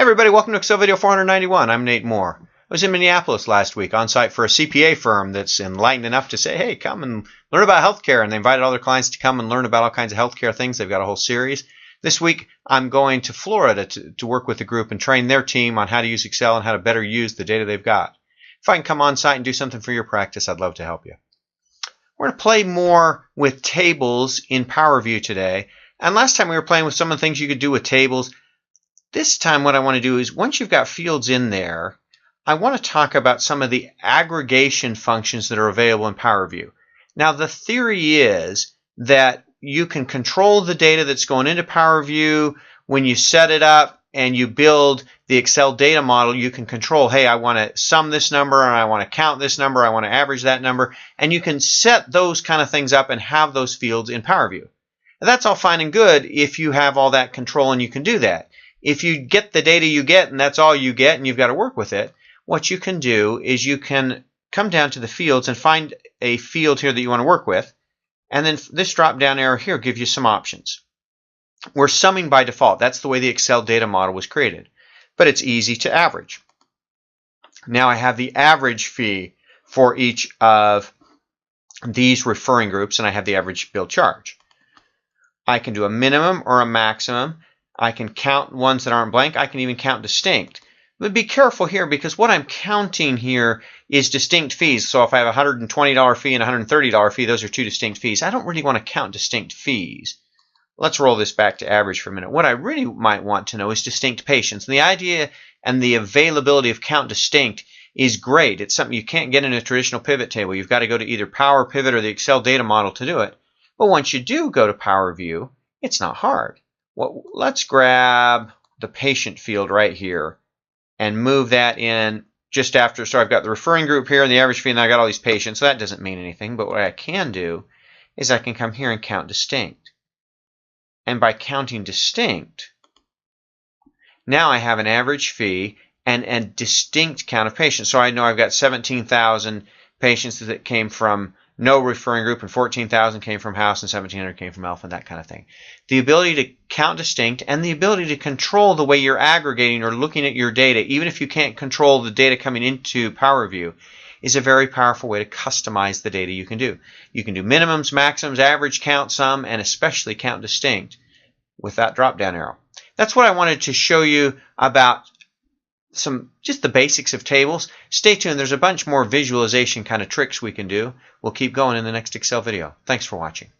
everybody, welcome to Excel video 491. I'm Nate Moore. I was in Minneapolis last week on site for a CPA firm that's enlightened enough to say, hey, come and learn about healthcare. And they invited all their clients to come and learn about all kinds of healthcare things. They've got a whole series. This week, I'm going to Florida to work with the group and train their team on how to use Excel and how to better use the data they've got. If I can come on site and do something for your practice, I'd love to help you. We're going to play more with tables in Power View today. And last time we were playing with some of the things you could do with tables. This time what I want to do is once you've got fields in there, I want to talk about some of the aggregation functions that are available in Power View. Now the theory is that you can control the data that's going into Power View. When you set it up and you build the Excel data model, you can control, hey, I want to sum this number and I want to count this number, I want to average that number, and you can set those kind of things up and have those fields in Power View. Now, that's all fine and good if you have all that control and you can do that. If you get the data you get and that's all you get and you've got to work with it, what you can do is you can come down to the fields and find a field here that you want to work with, and then this drop down arrow here gives you some options. We're summing by default. That's the way the Excel data model was created, but it's easy to average. Now I have the average fee for each of these referring groups, and I have the average bill charge. I can do a minimum or a maximum. I can count ones that aren't blank. I can even count distinct. But be careful here because what I'm counting here is distinct fees. So if I have a $120 fee and a $130 fee, those are two distinct fees. I don't really want to count distinct fees. Let's roll this back to average for a minute. What I really might want to know is distinct patients. And the idea and the availability of count distinct is great. It's something you can't get in a traditional pivot table. You've got to go to either Power Pivot or the Excel data model to do it. But once you do go to Power View, it's not hard. Well, let's grab the patient field right here and move that in just after. So I've got the referring group here and the average fee, and I've got all these patients. So that doesn't mean anything. But what I can do is I can come here and count distinct. And by counting distinct, now I have an average fee and a distinct count of patients. So I know I've got 17,000 patients that came from no referring group, and 14,000 came from house, and 1,700 came from alpha, and that kind of thing. The ability to count distinct and the ability to control the way you're aggregating or looking at your data, even if you can't control the data coming into Power View, is a very powerful way to customize the data you can do. You can do minimums, maximums, average, count, sum, and especially count distinct with that drop-down arrow. That's what I wanted to show you about just the basics of tables. Stay tuned. There's a bunch more visualization kind of tricks we can do. We'll keep going in the next Excel video. Thanks for watching.